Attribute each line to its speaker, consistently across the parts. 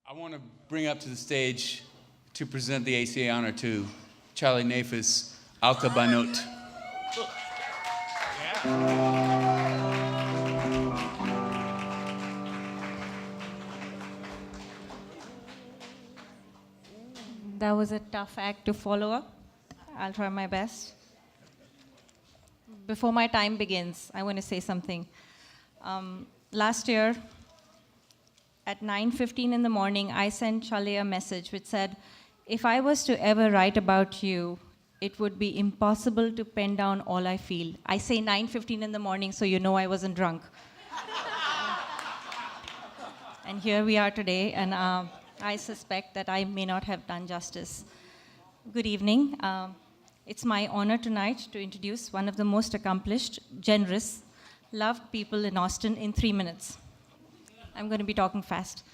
Speaker 1: I want to bring up to the stage to present the ACA honor to Chale Nafus, Alka Banut.
Speaker 2: That was a tough act to follow up. I'll try my best. Before my time begins, I want to say something. Last year, at 9:15 in the morning, I sent Chale a message which said, if I was to ever write about you, it would be impossible to pen down all I feel. I say 9:15 in the morning, so you know I wasn't drunk. And here we are today, and I suspect that I may not have done justice. Good evening. It's my honor tonight to introduce one of the most accomplished, generous, loved people in Austin in 3 minutes. I'm going to be talking fast.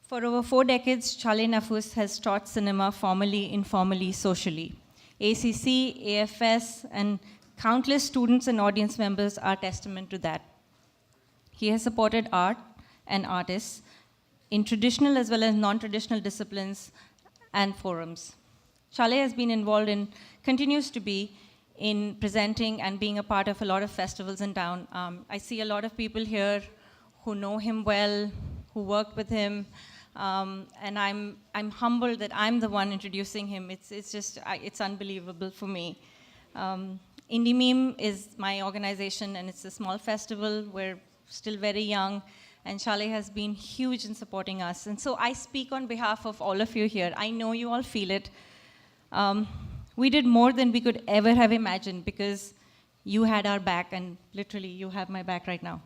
Speaker 2: For over 4 decades, Chale Nafus has taught cinema formally, informally, socially. ACC, AFS, and countless students and audience members are testament to that. He has supported art and artists in traditional as well as non-traditional disciplines and forums. Chale has been involved in, continues to be, in presenting and being a part of a lot of festivals in town. I see a lot of people here who know him well, who worked with him, and I'm humbled that I'm the one introducing him. It's unbelievable for me. Indie Meme is my organization, and it's a small festival. We're still very young, and Chale has been huge in supporting us. And so I speak on behalf of all of you here. I know you all feel it. We did more than we could ever have imagined because you had our back, and literally you have my back right now.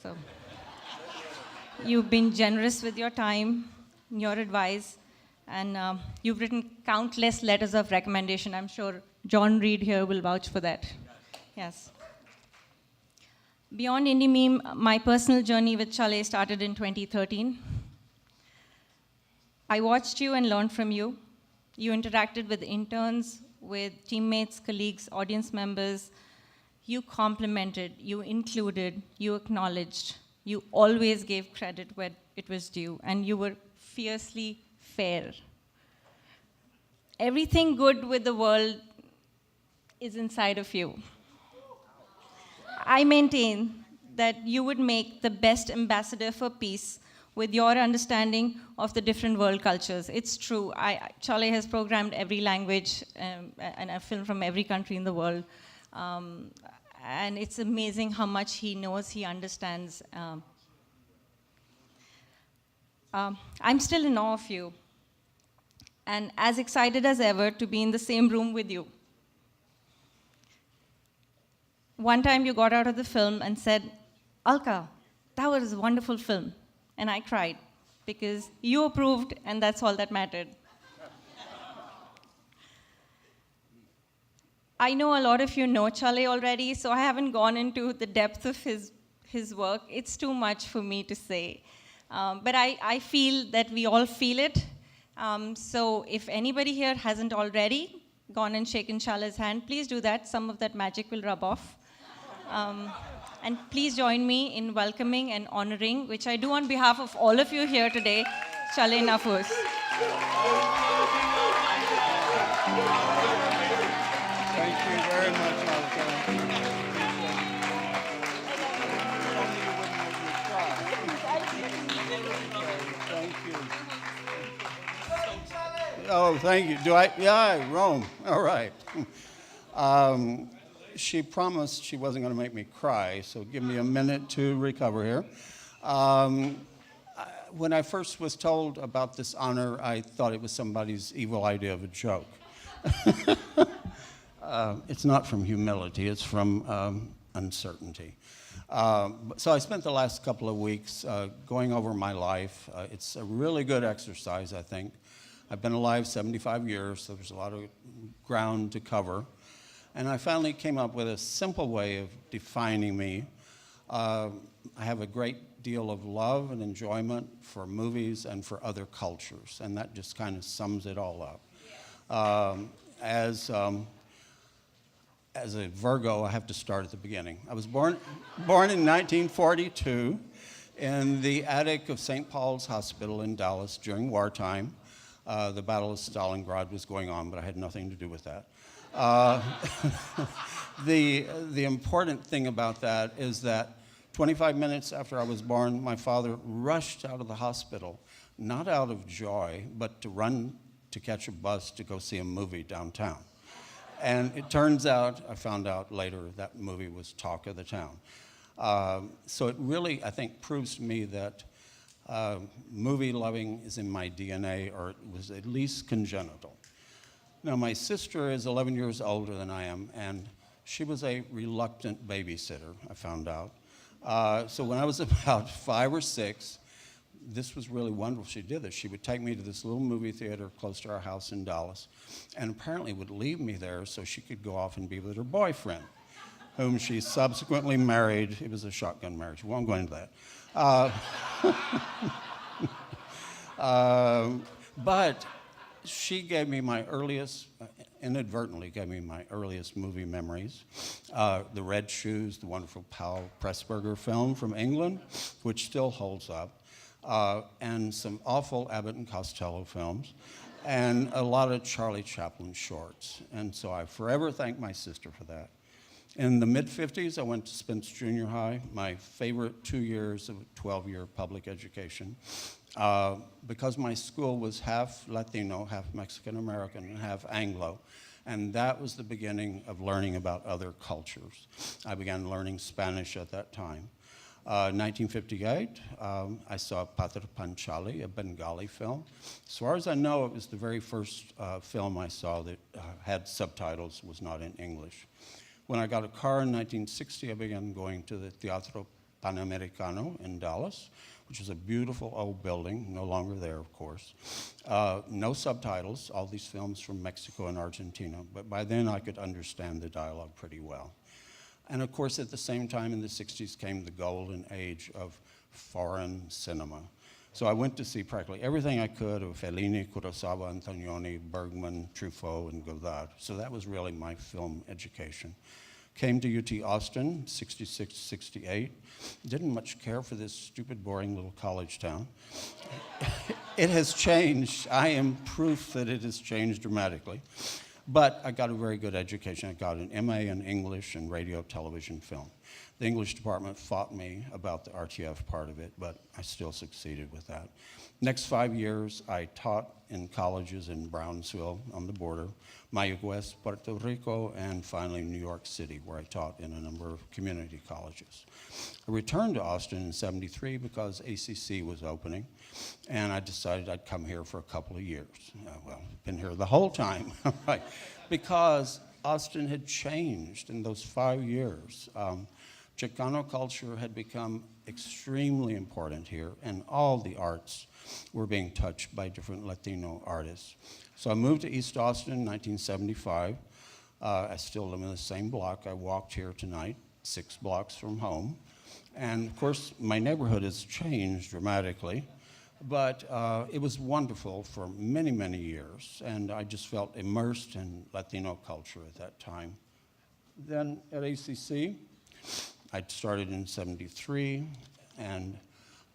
Speaker 2: So you've been generous with your time, your advice, and you've written countless letters of recommendation. I'm sure John Reed here will vouch for that. Yes. Beyond Indie Meme, my personal journey with Chale started in 2013. I watched you and learned from you. You interacted with interns, with teammates, colleagues, audience members. You complimented, you included, you acknowledged. You always gave credit where it was due, and you were fiercely fair. Everything good with the world is inside of you. I maintain that you would make the best ambassador for peace with your understanding of the different world cultures. It's true. Chale has programmed every language and a film from every country in the world. And it's amazing how much he knows, he understands. I'm still in awe of you, and as excited as ever to be in the same room with you. One time you got out of the film and said, Alka, that was a wonderful film. And I cried, because you approved, and that's all that mattered. I know a lot of you know Chale already, so I haven't gone into the depth of his work. It's too much for me to say. But I feel that we all feel it. So if anybody here hasn't already gone and shaken Chale's hand, please do that. Some of that magic will rub off. And please join me in welcoming and honoring, which I do on behalf of all of you here today, Chale Nafus.
Speaker 3: Thank you very much, Alka. Thank you. Oh, thank you. Do I? Yeah, Rome. All right. She promised she wasn't going to make me cry, so give me a minute to recover here. When I first was told about this honor, I thought it was somebody's evil idea of a joke. It's not from humility, it's from uncertainty. So I spent the last couple of weeks going over my life. It's a really good exercise, I think. I've been alive 75 years, so there's a lot of ground to cover. And I finally came up with a simple way of defining me. I have a great deal of love and enjoyment for movies and for other cultures, and that just kind of sums it all up. As a Virgo, I have to start at the beginning. I was born in 1942 in the attic of St. Paul's Hospital in Dallas during wartime. The Battle of Stalingrad was going on, but I had nothing to do with that. The important thing about that is that 25 minutes after I was born, my father rushed out of the hospital, not out of joy, but to run to catch a bus to go see a movie downtown. And it turns out, I found out later, that movie was talk of the town. So it really, I think, proves to me that movie loving is in my DNA, or it was at least congenital. Now, my sister is 11 years older than I am, and she was a reluctant babysitter, I found out. So when I was about 5 or 6, this was really wonderful. She did this. She would take me to this little movie theater close to our house in Dallas, and apparently would leave me there so she could go off and be with her boyfriend, whom she subsequently married. It was a shotgun marriage. We won't go into that. But she gave me my earliest, inadvertently gave me my earliest movie memories. The Red Shoes, the wonderful Powell Pressburger film from England, which still holds up, and some awful Abbott and Costello films, and a lot of Charlie Chaplin shorts. And so I forever thank my sister for that. In the mid-50s, I went to Spence Junior High, my favorite 2 years of 12-year public education. Because my school was half Latino, half Mexican-American, and half Anglo. And that was the beginning of learning about other cultures. I began learning Spanish at that time. 1958, I saw Pather Panchali, a Bengali film. As far as I know, it was the very first film I saw that had subtitles, was not in English. When I got a car in 1960, I began going to the Teatro Panamericano in Dallas, which is a beautiful old building, no longer there, of course. No subtitles, all these films from Mexico and Argentina, but by then I could understand the dialogue pretty well. And of course, at the same time in the 60s came the golden age of foreign cinema. So I went to see practically everything I could of Fellini, Kurosawa, Antonioni, Bergman, Truffaut, and Godard. So that was really my film education. Came to UT Austin, 66, 68. Didn't much care for this stupid, boring little college town. It has changed. I am proof that it has changed dramatically. But I got a very good education. I got an MA in English and radio, television, film. The English department fought me about the RTF part of it, but I still succeeded with that. Next 5 years, I taught in colleges in Brownsville on the border, Mayagüez, Puerto Rico, and finally New York City, where I taught in a number of community colleges. I returned to Austin in '73 because ACC was opening, and I decided I'd come here for a couple of years. Well, been here the whole time, right? Because Austin had changed in those 5 years. Chicano culture had become extremely important here, and all the arts were being touched by different Latino artists. So I moved to East Austin in 1975. I still live in the same block. I walked here tonight, 6 blocks from home. And of course, my neighborhood has changed dramatically, but it was wonderful for many, many years, and I just felt immersed in Latino culture at that time. Then at ACC, I started in '73, and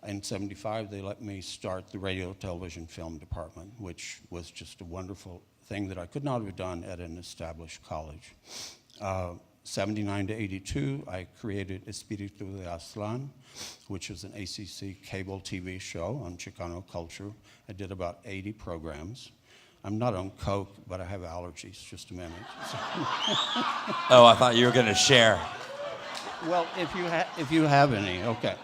Speaker 3: in '75, they let me start the radio, television, film department, which was just a wonderful thing that I could not have done at an established college. '79 to '82, I created Espíritu de Aztlán, which was an ACC cable TV show on Chicano culture. I did about 80 programs. I'm not on coke, but I have allergies. Just a minute.
Speaker 4: Oh, I thought you were going to share.
Speaker 3: Well, if you have any, okay.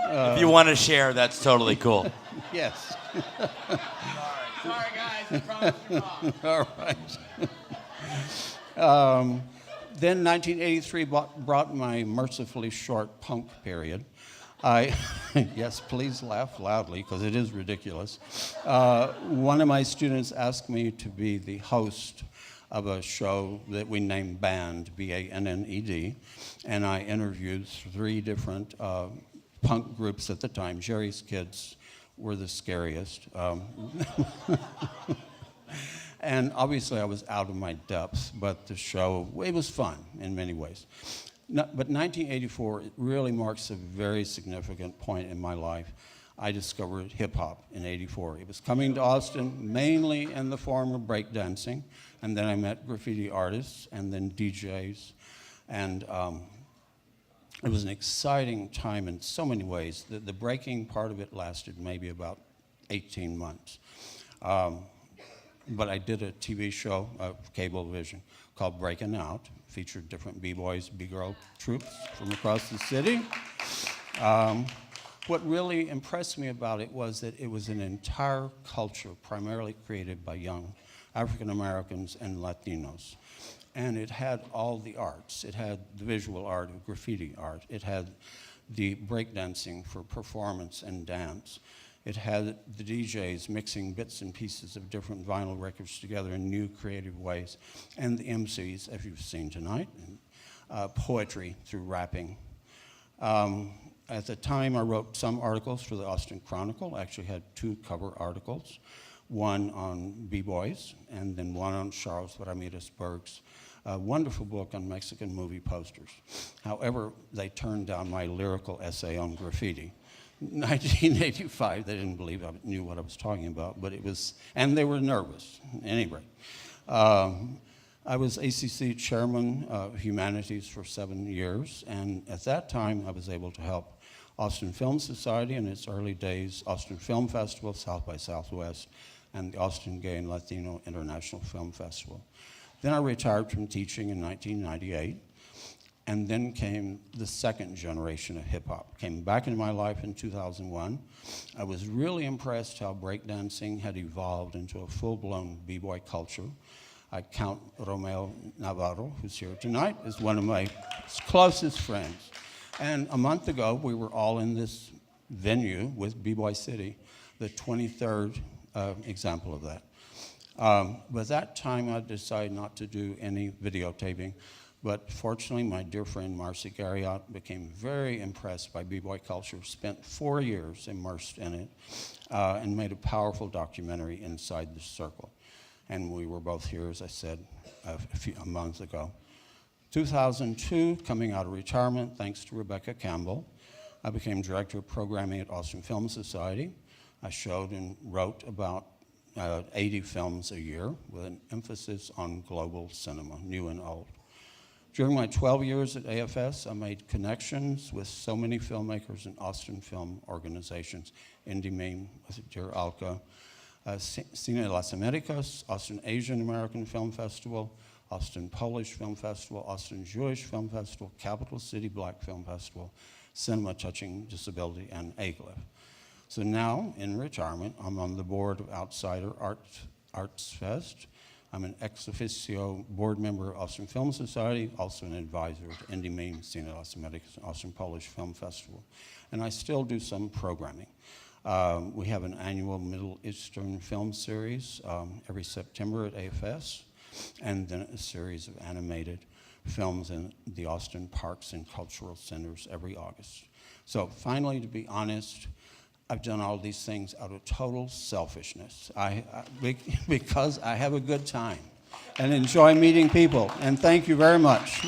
Speaker 4: If you want to share, that's totally cool.
Speaker 3: Yes.
Speaker 1: Sorry, guys. I promised your mom.
Speaker 3: All right. Then 1983 brought my mercifully short punk period. Yes, please laugh loudly, because it is ridiculous. One of my students asked me to be the host of a show that we named Banned, B-A-N-N-E-D, and I interviewed 3 different punk groups at the time. Jerry's Kids were the scariest. And obviously I was out of my depth, but the show, it was fun in many ways. But 1984 it really marks a very significant point in my life. I discovered hip-hop in '84. It was coming to Austin mainly in the form of breakdancing, and then I met graffiti artists and then DJs, and it was an exciting time in so many ways. The breaking part of it lasted maybe about 18 months. But I did a TV show, Cablevision, called Breaking Out, featured different B-boys, B-girl troops from across the city. What really impressed me about it was that it was an entire culture primarily created by young African Americans and Latinos. And it had all the arts. It had the visual art of graffiti art. It had the breakdancing for performance and dance. It had the DJs mixing bits and pieces of different vinyl records together in new creative ways. And the MCs, as you've seen tonight, and poetry through rapping. At the time, I wrote some articles for the Austin Chronicle. I actually had 2 cover articles, one on B-boys, and then one on Charles Ramirez Berg's wonderful book on Mexican movie posters. However, they turned down my lyrical essay on graffiti. 1985, they didn't believe I knew what I was talking about, but it was, and they were nervous, anyway. I was ACC chairman of humanities for 7 years, and at that time I was able to help Austin Film Society in its early days, Austin Film Festival, South by Southwest, and the Austin Gay and Latino International Film Festival. Then I retired from teaching in 1998, and then came the second generation of hip hop. Came back into my life in 2001. I was really impressed how breakdancing had evolved into a full-blown b-boy culture. I count Romeo Navarro, who's here tonight, as one of my closest friends. And a month ago, we were all in this venue with B-Boy City, the 23rd example of that. But that time, I decided not to do any videotaping. But fortunately, my dear friend Marcy Garriott became very impressed by B-Boy culture, spent 4 years immersed in it, and made a powerful documentary inside the circle. And we were both here, as I said, a month ago. 2002, coming out of retirement, thanks to Rebecca Campbell, I became director of programming at Austin Film Society. I showed and wrote about 80 films a year with an emphasis on global cinema, new and old. During my 12 years at AFS, I made connections with so many filmmakers and Austin film organizations, Indie Meme, Dear Alka, Cine Las Americas, Austin Asian American Film Festival, Austin Polish Film Festival, Austin Jewish Film Festival, Capital City Black Film Festival, Cinema Touching Disability, and AGLIF. So now, in retirement, I'm on the board of Outsider Arts Fest. I'm an ex officio board member of Austin Film Society, also an advisor to Indie Meme, Cine Las Americas, and Austin Polish Film Festival. And I still do some programming. We have an annual Middle Eastern film series every September at AFS, and then a series of animated films in the Austin parks and cultural centers every August. So finally, to be honest, I've done all these things out of total selfishness. Because I have a good time and enjoy meeting people. And thank you very much.